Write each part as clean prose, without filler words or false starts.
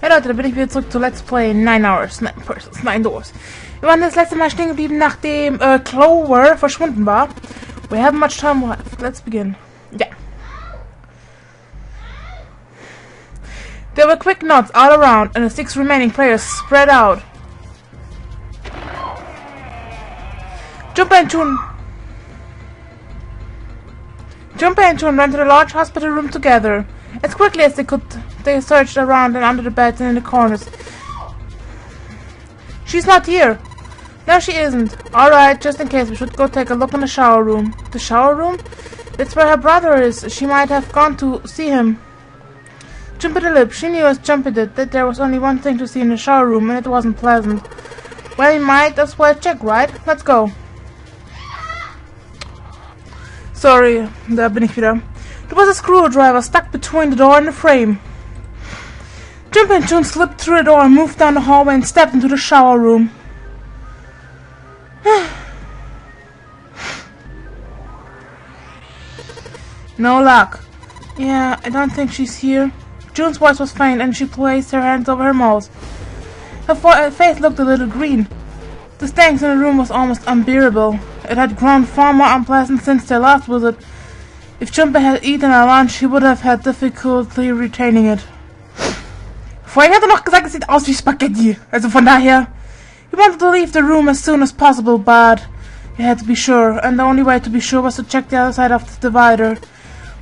Hey Leute, da bin ich wieder zurück zu Let's Play 9 Hours, 9 Persons, 9 Doors. Wir waren das letzte Mal stehen geblieben, nachdem Clover verschwunden war. We haven't much time left. Let's begin. Yeah. There were quick nods all around, and the 6 remaining players spread out. Junpei and Chun ran to the large hospital room together. As quickly as they could, they searched around and under the beds and in the corners. She's not here. No, she isn't. Alright, just in case, we should go take a look in the shower room. The shower room? That's where her brother is. She might have gone to see him. Jump bit her lip. She knew as Jumpy did that there was only one thing to see in the shower room, and it wasn't pleasant. Well, we might as well check, right? Let's go. Sorry, da bin ich wieder. There was a screwdriver stuck between the door and the frame. Jumpy and Chun slipped through the door and moved down the hallway and stepped into the shower room. No luck. Yeah, I don't think she's here. Jun's voice was faint and she placed her hands over her mouth. Her face looked a little green. The stench in the room was almost unbearable. It had grown far more unpleasant since their last visit. If Jumpy had eaten her lunch, he would have had difficulty retaining it. Vorhin hat noch gesagt, es sieht aus wie Spaghetti. Also von daher. He wanted to leave the room as soon as possible, but he had to be sure, and the only way to be sure was to check the other side of the divider.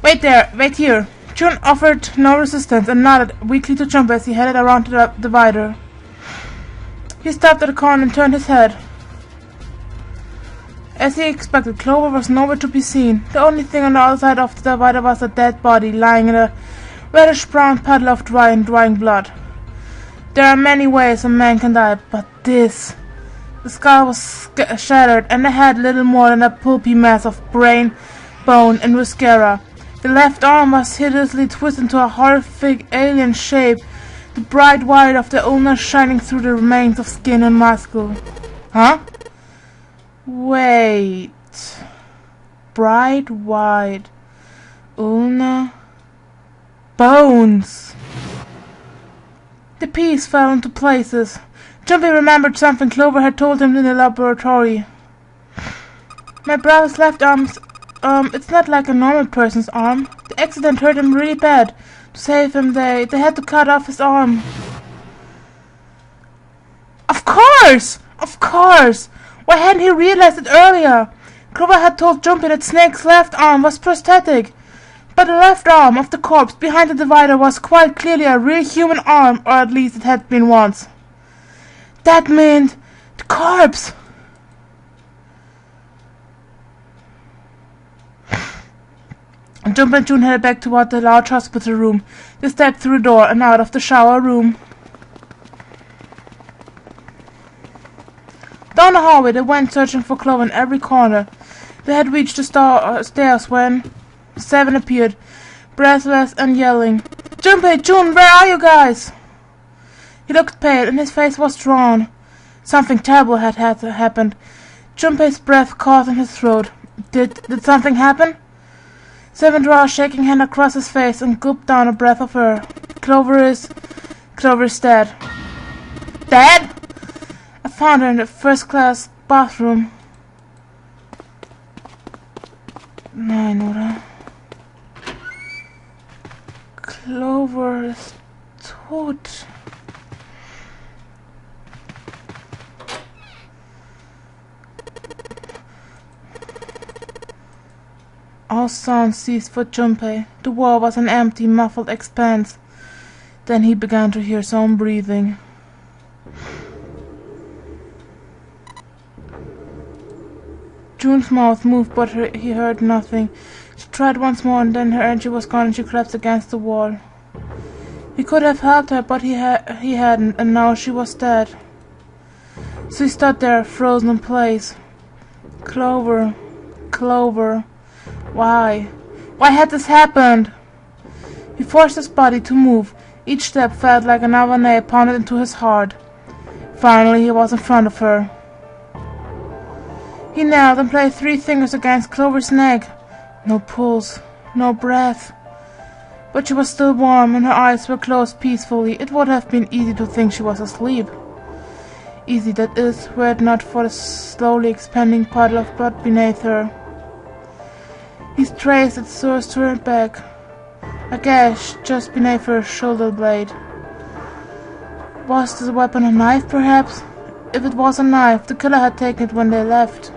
Wait there, wait here. Chun offered no resistance and nodded weakly to Jumpy as he headed around to the divider. He stopped at the corner and turned his head. As he expected, Clover was nowhere to be seen. The only thing on the other side of the divider was a dead body lying in a reddish-brown puddle of drying blood. There are many ways a man can die, but this... The skull was shattered, and the head little more than a pulpy mass of brain, bone, and viscera. The left arm was hideously twisted into a horrific alien shape, the bright white of the ulna shining through the remains of skin and muscle. Huh? Wait. Bright white. Ulna. Bones. The piece fell into places. Jumpy remembered something Clover had told him in the laboratory. My brother's left arm's, it's not like a normal person's arm. The accident hurt him really bad. To save him, they had to cut off his arm. Of course! Of course! Why hadn't he realized it earlier? Clover had told Jumpy that Snake's left arm was prosthetic. But the left arm of the corpse behind the divider was quite clearly a real human arm, or at least it had been once. That meant the corpse! Jumpy and Chun headed back toward the large hospital room. They stepped through the door and out of the shower room. Down the hallway they went, searching for Clover in every corner. They had reached the stairs when 7 appeared, breathless and yelling. Junpei, Chun, where are you guys? He looked pale and his face was drawn. Something terrible had happened. Junpei's breath caught in his throat. Did something happen? 7 drew a shaking hand across his face and gulped down a breath of air. Clover is dead. Dead? I found her in the first-class bathroom. Nein, oder? Clover ist tot. All sound ceased for Junpei. The wall was an empty, muffled expanse. Then he began to hear his own breathing. Jun's mouth moved, but he heard nothing. She tried once more, and then her energy was gone, and she collapsed against the wall. He could have helped her, but he hadn't, and now she was dead. So he stood there, frozen in place. Clover. Clover. Why? Why had this happened? He forced his body to move. Each step felt like another nail pounded into his heart. Finally, he was in front of her. He knelt and placed 3 fingers against Clover's neck. No pulse, no breath. But she was still warm, and her eyes were closed peacefully. It would have been easy to think she was asleep. Easy, that is, were it not for the slowly expanding puddle of blood beneath her. He traced its source to her back, a gash just beneath her shoulder blade. Was this weapon a knife, perhaps? If it was a knife, the killer had taken it when they left.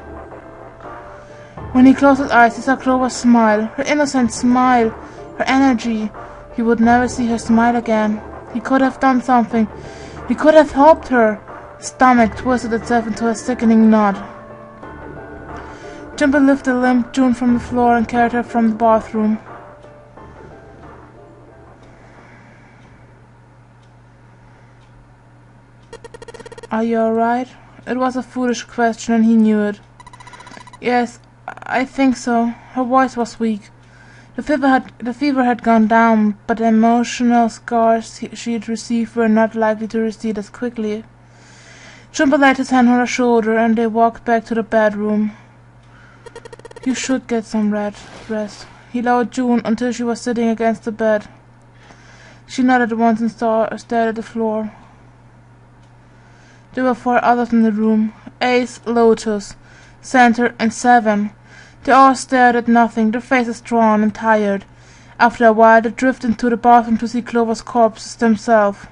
When he closed his eyes, he saw Clover's smile, her innocent smile, her energy. He would never see her smile again. He could have done something. He could have helped her. His stomach twisted itself into a sickening knot. Jumper lifted limp June from the floor and carried her from the bathroom. Are you alright? It was a foolish question, and he knew it. Yes, I think so. Her voice was weak. The fever had gone down, but the emotional scars she had received were not likely to recede as quickly. Jumper laid his hand on her shoulder, and they walked back to the bedroom. You should get some rest. He lowered June until she was sitting against the bed. She nodded once and stared at the floor. There were 4 others in the room: Ace, Lotus, Center, and Seven. They all stared at nothing, their faces drawn and tired. After a while, they drifted into the bathroom to see Clover's corpse themselves.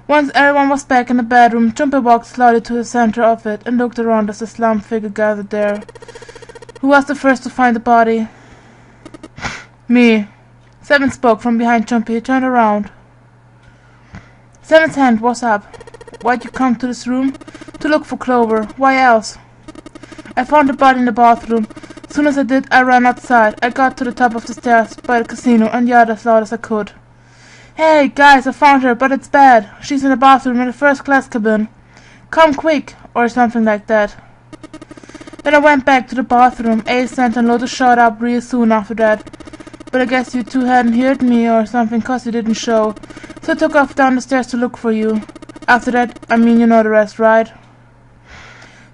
Once everyone was back in the bedroom, Jumper walked slowly to the center of it and looked around as the slumped figure gathered there. Who was the first to find the body? Me. Seven spoke from behind Jumper. He turned around. Seven's hand was up. Why'd you come to this room? To look for Clover. Why else? I found the body in the bathroom. As soon as I did, I ran outside. I got to the top of the stairs by the casino and yelled as loud as I could. Hey, guys, I found her, but it's bad. She's in the bathroom in the first-class cabin. Come quick, or something like that. Then I went back to the bathroom. Ace, Santa, and Lotus showed up real soon after that. But I guess you two hadn't heard me or something, 'cause you didn't show. So I took off down the stairs to look for you. After that, you know the rest, right?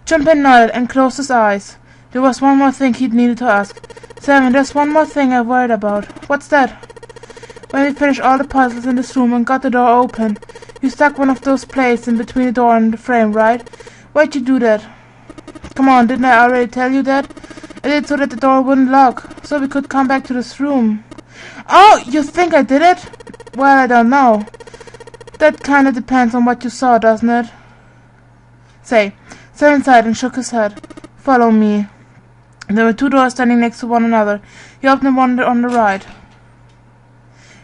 Jumpin nodded and closed his eyes. There was one more thing he'd needed to ask. Seven, there's one more thing I'm worried about. What's that? When we finished all the puzzles in this room and got the door open, you stuck one of those plates in between the door and the frame, right? Why'd you do that? Come on, didn't I already tell you that? I did so that the door wouldn't lock, so we could come back to this room. Oh, you think I did it? Well, I don't know. That kinda depends on what you saw, doesn't it? Say, Seven sighed and shook his head. Follow me. There were 2 doors standing next to one another. He opened one on the right.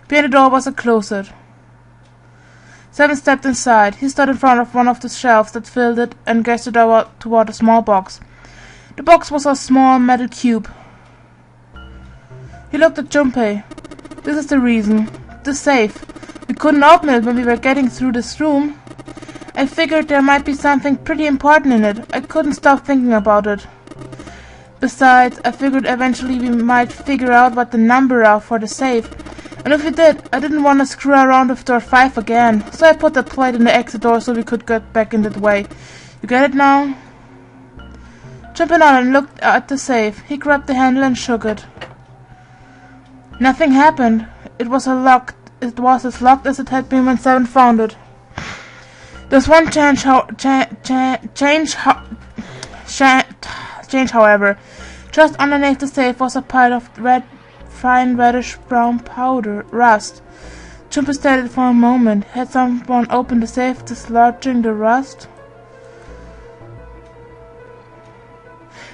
Behind the door was a closet. Seven stepped inside. He stood in front of one of the shelves that filled it and gestured toward a small box. The box was a small metal cube. He looked at Junpei. This is the reason. The safe. We couldn't open it when we were getting through this room. I figured there might be something pretty important in it. I couldn't stop thinking about it. Besides, I figured eventually we might figure out what the number are for the safe. And if we did, I didn't want to screw around with door 5 again. So I put that plate in the exit door so we could get back in that way. You get it now? Jumping on and looked at the safe. He grabbed the handle and shook it. Nothing happened. It was as locked as it had been when Seven found it. There's one change, however. Just underneath the safe was a pile of fine reddish-brown powder, rust. Jumper stared at it for a moment. Had someone opened the safe, dislodging the rust?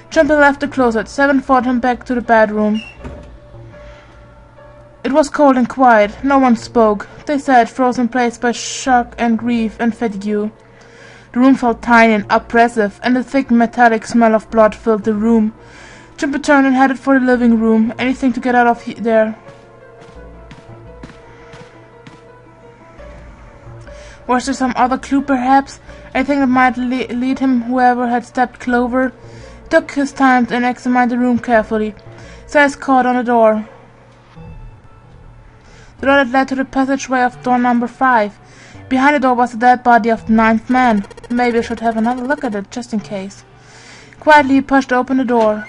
Jumper left the closet. Seven followed him back to the bedroom. It was cold and quiet. No one spoke. They sat, frozen in place by shock and grief and fatigue. The room felt tiny and oppressive, and the thick metallic smell of blood filled the room. Jumper turned and headed for the living room. Anything to get out of there. Was there some other clue, perhaps? Anything that might lead him, whoever had stabbed Clover? He took his time and examined the room carefully. His eyes caught on the door. The door that led to the passageway of door number 5. Behind the door was the dead body of the 9th man. Maybe I should have another look at it, just in case. Quietly he pushed open the door.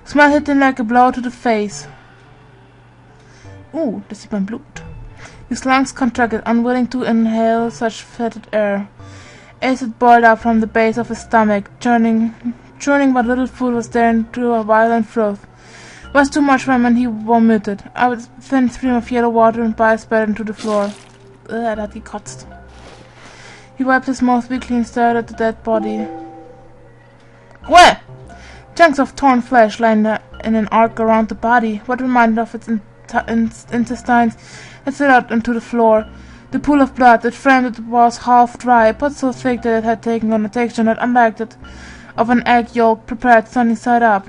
The smell hit him like a blow to the face. Das sieht man Blut. His lungs contracted, unwilling to inhale such fetid air. Acid boiled up from the base of his stomach, churning what little food was there into a violent froth. It was too much for him, and he vomited. A thin stream of yellow water and bile spat into the floor. Er hat gekotzt. He wiped his mouth weakly and stared at the dead body. Well! Chunks of torn flesh lay in an arc around the body. What remained of its intestines had slid out onto the floor. The pool of blood that framed it was half dry, but so thick that it had taken on a texture not unlike that of an egg yolk prepared sunny side up.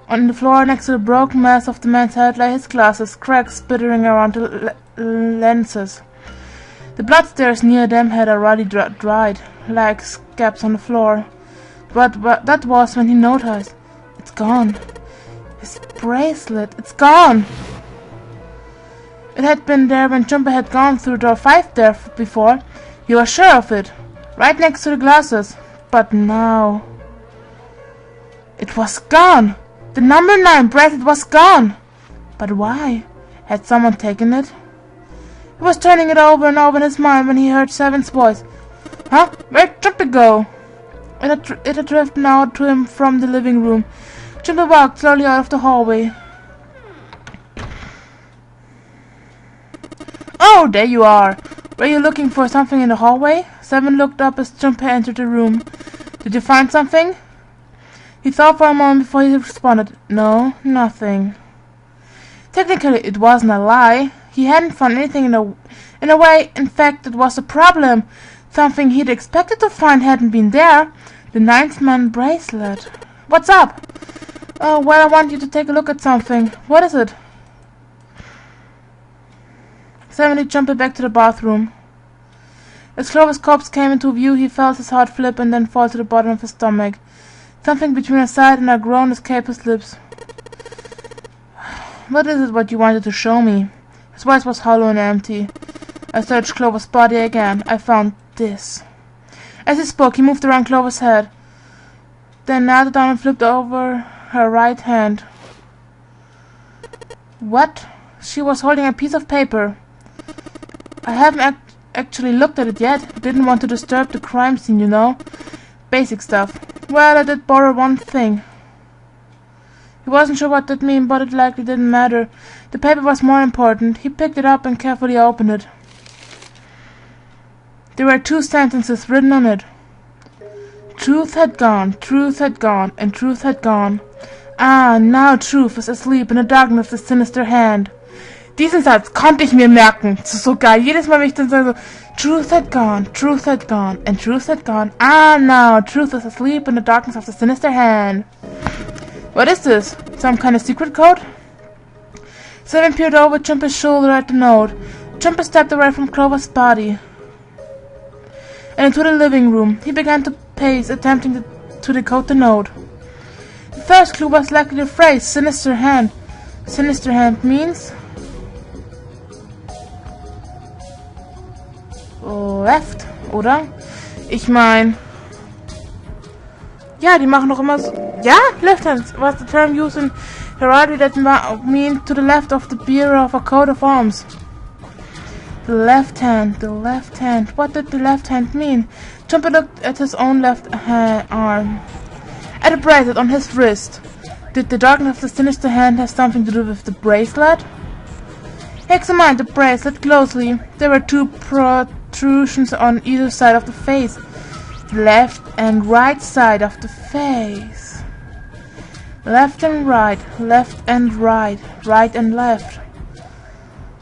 On the floor next to the broken mass of the man's head lay his glasses, cracks sputtering around the lenses. The blood stains near them had already dried, like scabs on the floor. But that was when he noticed. It's gone. His bracelet. It's gone. It had been there when Jumper had gone through door 5 there before. He was sure of it. Right next to the glasses. But now... it was gone. The number 9 bracelet was gone. But why? Had someone taken it? He was turning it over and over in his mind when he heard Seven's voice. Huh? Where'd Jumper go? It had drifted out to him from the living room. Jumper walked slowly out of the hallway. Oh, there you are. Were you looking for something in the hallway? Seven looked up as Jumper entered the room. Did you find something? He thought for a moment before he responded. No, nothing. Technically, it wasn't a lie. He hadn't found anything in a way. In fact, it was a problem. Something he'd expected to find hadn't been there. The 9th man bracelet. What's up? Oh, well, I want you to take a look at something. What is it? Suddenly jumped back to the bathroom. As Clover's corpse came into view, he felt his heart flip and then fall to the bottom of his stomach. Something between a sigh and a groan escaped his lips. What is it what you wanted to show me? His voice was hollow and empty. I searched Clover's body again. I found this. As he spoke, he moved around Clover's head, then knelt down and flipped over her right hand. What? She was holding a piece of paper. I haven't actually looked at it yet. Didn't want to disturb the crime scene, you know. Basic stuff. Well, I did borrow one thing. He wasn't sure what that meant, but it likely didn't matter. The paper was more important. He picked it up and carefully opened it. There were 2 sentences written on it. Truth had gone, and truth had gone. Ah, now truth is asleep in the darkness of the sinister hand. Diesen Satz konnte ich mir merken. Das ist so geil. Jedes Mal, wenn ich dann sage, truth had gone, and truth had gone. Ah, now truth is asleep in the darkness of the sinister hand. What is this? Some kind of secret code? Seven peered over Jumper's shoulder at the note. Jumper stepped away from Clover's body and into the living room. He began to pace, attempting to decode the note. The first clue was likely the phrase, sinister hand. Sinister hand means... left, oder? Ich mein... Ja, die machen doch immer so... Ja, left hand was the term used in heraldry that mean to the left of the bearer of a coat of arms. The left hand. What did the left hand mean? Jumper looked at his own left arm. At a bracelet on his wrist. Did the darkness of the sinister hand have something to do with the bracelet? He examined the bracelet closely. There were 2 protrusions on either side of the face. The left and right side of the face. Left and right, right and left.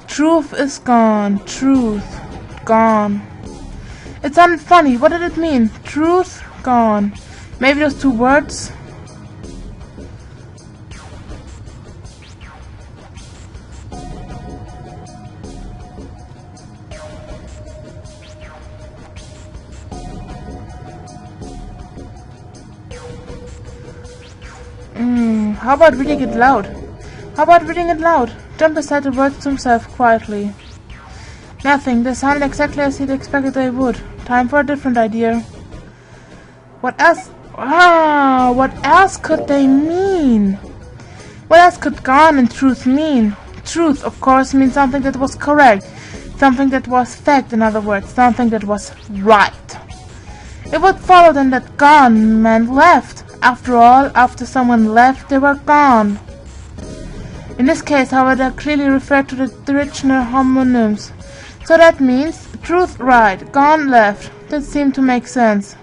Truth is gone, truth gone. It sounded funny. What did it mean? Truth gone. Maybe those 2 words? How about reading it loud? Jumper said the words to himself quietly. Nothing. They sounded exactly as he'd expected they would. Time for a different idea. What else? What else could they mean? What else could gone and truth mean? Truth, of course, means something that was correct, something that was fact, in other words, something that was right. It would follow then that gone meant left. After all, after someone left, they were gone. In this case, however, they clearly refer to the original homonyms. So that means truth right, gone left. That seemed to make sense.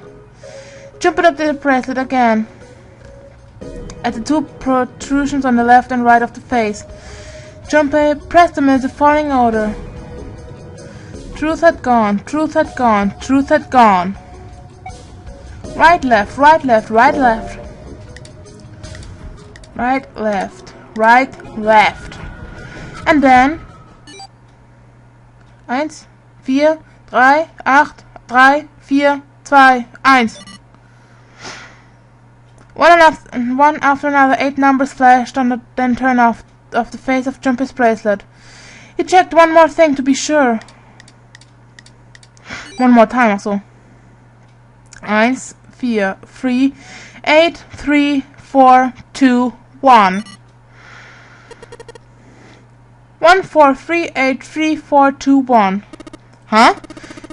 Jump up the bracelet again at the two protrusions on the left and right of the face. Junpei pressed them in the following order. Truth had gone, truth had gone, truth had gone. Right, left, right, left, right, left. Right, left, right, left. And then 1, 4, 3, 8, 3, 4, 2, 1. One after another, 8 numbers flashed on the then turned off the face of Junpei's bracelet. He checked one more thing to be sure. One more time also. 1, 4, 3, 8, 3, 4, 2, 1. 1, 4, 3, 8, 3, 4, 2, 1. Huh?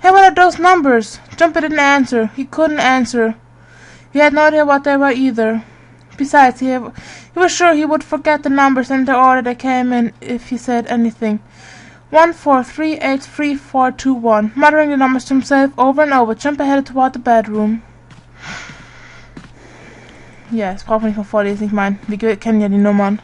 Hey, what are those numbers? Junpei didn't answer. He couldn't answer. He had no idea what they were either. Besides, he was sure he would forget the numbers in the order they came in if he said anything. 1, 4, 3, 8, 3, 4, 2, 1. Muttering the numbers to himself over and over, Junpei headed toward the bedroom. Ja, das brauchen wir nicht mal vorlesen. Ich meine, wir kennen ja die Nummern.